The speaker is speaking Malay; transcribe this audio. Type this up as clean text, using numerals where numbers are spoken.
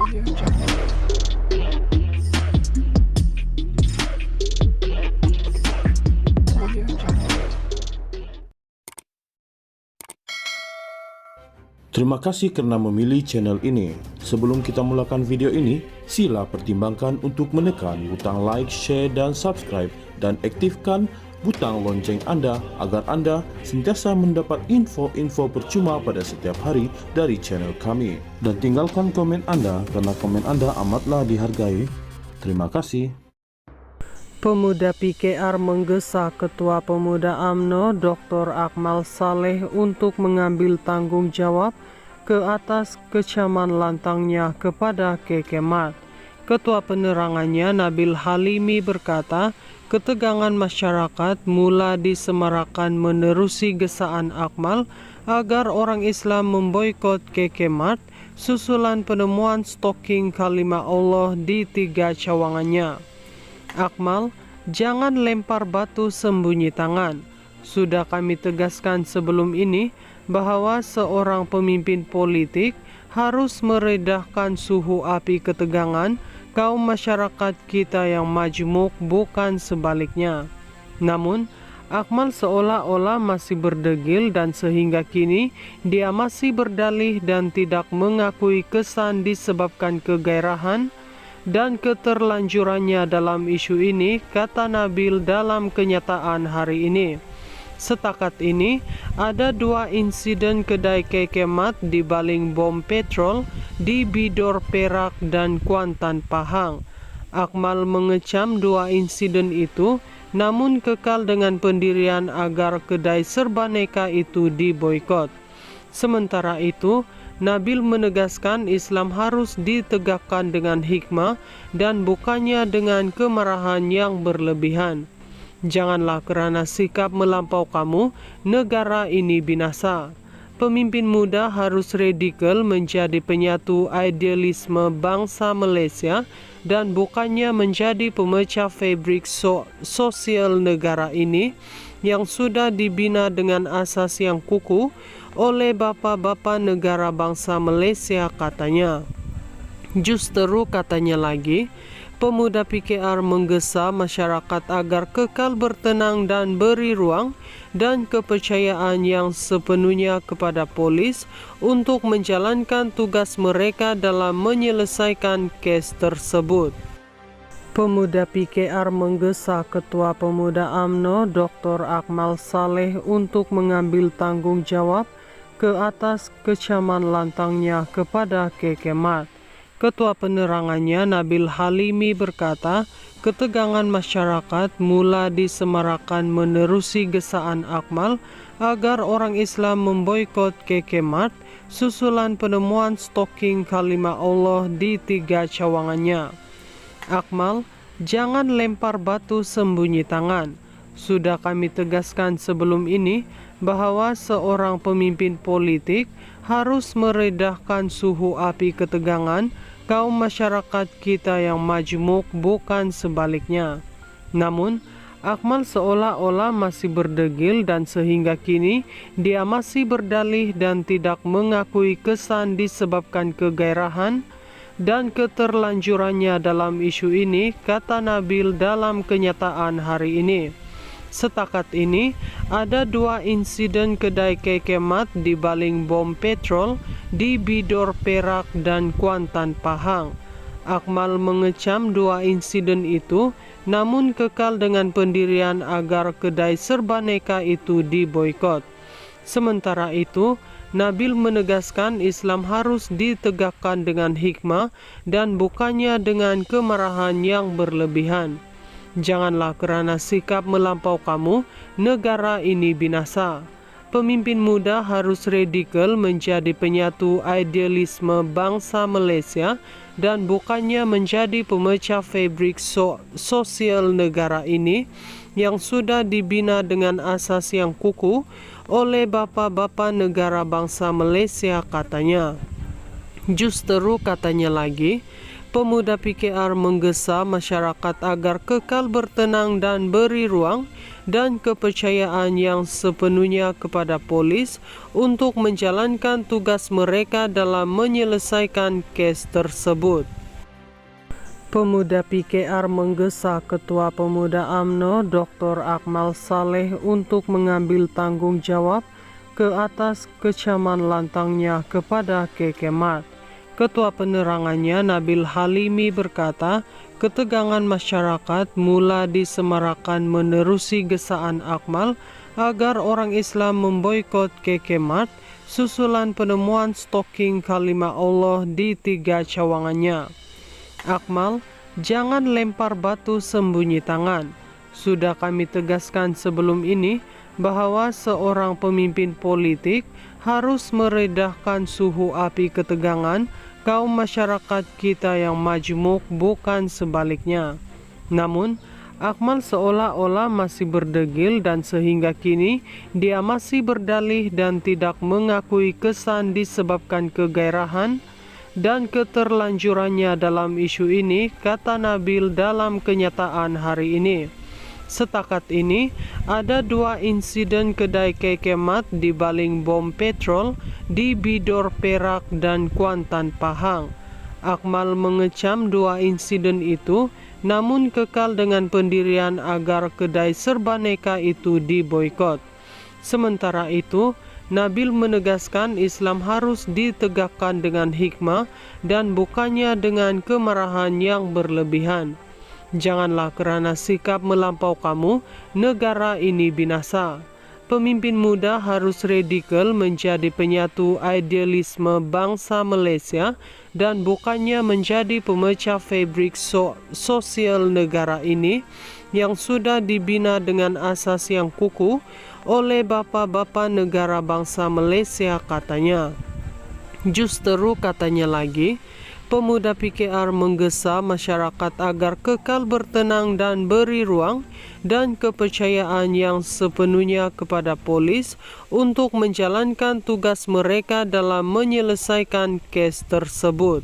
Terima kasih karena memilih channel ini. Sebelum kita mulakan video ini, sila pertimbangkan untuk menekan butang like, share, dan subscribe, dan aktifkan butang lonceng Anda agar Anda sentiasa mendapat info-info percuma pada setiap hari dari channel kami. Dan tinggalkan komen Anda karena komen Anda amatlah dihargai. Terima kasih. Pemuda PKR menggesa Ketua Pemuda UMNO Dr. Akmal Saleh untuk mengambil tanggung jawab ke atas kecaman lantangnya kepada Kekemat. Ketua penerangannya Nabil Halimi berkata, ketegangan masyarakat mula disemarakan menerusi gesaan Akmal agar orang Islam memboikot Kekemat susulan penemuan stoking kalimat Allah di 3 cawangannya. Akmal, jangan lempar batu sembunyi tangan. Sudah kami tegaskan sebelum ini bahwa seorang pemimpin politik harus meredahkan suhu api ketegangan kaum masyarakat kita yang majmuk, bukan sebaliknya. Namun, Akmal seolah-olah masih berdegil dan sehingga kini dia masih berdalih dan tidak mengakui kesan disebabkan kegairahan dan keterlanjurannya dalam isu ini, kata Nabil dalam kenyataan hari ini. Setakat ini, ada 2 insiden kedai Kekemat dibaling bom petrol di Bidor Perak dan Kuantan Pahang. Akmal mengecam 2 insiden itu, namun kekal dengan pendirian agar kedai serbaneka itu diboikot. Sementara itu, Nabil menegaskan Islam harus ditegakkan dengan hikmah dan bukannya dengan kemarahan yang berlebihan. Janganlah kerana sikap melampau kamu, negara ini binasa. Pemimpin muda harus radikal menjadi penyatu idealisme bangsa Malaysia dan bukannya menjadi pemecah fabrik sosial negara ini yang sudah dibina dengan asas yang kukuh oleh bapa-bapa negara bangsa Malaysia, katanya. Justeru katanya lagi, pemuda PKR menggesa masyarakat agar kekal bertenang dan beri ruang dan kepercayaan yang sepenuhnya kepada polis untuk menjalankan tugas mereka dalam menyelesaikan kes tersebut. Pemuda PKR menggesa Ketua Pemuda UMNO Dr. Akmal Saleh untuk mengambil tanggung jawab ke atas kecaman lantangnya kepada Kekemat. Ketua penerangannya Nabil Halimi berkata, ketegangan masyarakat mula disemarakan menerusi gesaan Akmal agar orang Islam memboikot Kekemat susulan penemuan stoking kalimat Allah di 3 cawangannya. Akmal, jangan lempar batu sembunyi tangan. Sudah kami tegaskan sebelum ini bahwa seorang pemimpin politik harus meredahkan suhu api ketegangan kaum masyarakat kita yang majmuk, bukan sebaliknya. Namun, Akmal seolah-olah masih berdegil dan sehingga kini dia masih berdalih dan tidak mengakui kesan disebabkan kegairahan dan keterlanjurannya dalam isu ini, kata Nabil dalam kenyataan hari ini. Setakat ini, ada 2 insiden kedai Kekemat dibaling bom petrol di Bidor Perak dan Kuantan Pahang. Akmal mengecam 2 insiden itu, namun kekal dengan pendirian agar kedai serbaneka itu diboikot. Sementara itu, Nabil menegaskan Islam harus ditegakkan dengan hikmah dan bukannya dengan kemarahan yang berlebihan. Janganlah kerana sikap melampau kamu, negara ini binasa. Pemimpin muda harus radikal menjadi penyatu idealisme bangsa Malaysia dan bukannya menjadi pemecah fabrik sosial negara ini yang sudah dibina dengan asas yang kukuh oleh bapa-bapa negara bangsa Malaysia, katanya. Justeru katanya lagi, Pemuda PKR menggesa masyarakat agar kekal bertenang dan beri ruang dan kepercayaan yang sepenuhnya kepada polis untuk menjalankan tugas mereka dalam menyelesaikan kes tersebut. Pemuda PKR menggesa Ketua Pemuda UMNO Dr. Akmal Saleh untuk mengambil tanggung jawab ke atas kecaman lantangnya kepada Kekemat. Ketua penerangannya Nabil Halimi berkata, ketegangan masyarakat mula disemarakan menerusi gesaan Akmal agar orang Islam memboikot Kekemat susulan penemuan stoking kalimat Allah di 3 cawangannya. Akmal, jangan lempar batu sembunyi tangan. Sudah kami tegaskan sebelum ini bahwa seorang pemimpin politik harus meredahkan suhu api ketegangan kaum masyarakat kita yang majmuk, bukan sebaliknya. Namun, Akmal seolah-olah masih berdegil dan sehingga kini dia masih berdalih dan tidak mengakui kesan disebabkan kegairahan dan keterlanjurannya dalam isu ini, kata Nabil dalam kenyataan hari ini. Setakat ini, ada 2 insiden kedai Kekemat dibaling bom petrol di Bidor Perak dan Kuantan Pahang. Akmal mengecam 2 insiden itu, namun kekal dengan pendirian agar kedai serbaneka itu diboikot. Sementara itu, Nabil menegaskan Islam harus ditegakkan dengan hikmah dan bukannya dengan kemarahan yang berlebihan. Janganlah kerana sikap melampau kamu, negara ini binasa. Pemimpin muda harus radikal menjadi penyatu idealisme bangsa Malaysia dan bukannya menjadi pemecah fabrik sosial negara ini yang sudah dibina dengan asas yang kukuh oleh bapa-bapa negara bangsa Malaysia, katanya. Justeru katanya lagi, pemuda PKR menggesa masyarakat agar kekal bertenang dan beri ruang dan kepercayaan yang sepenuhnya kepada polis untuk menjalankan tugas mereka dalam menyelesaikan kes tersebut.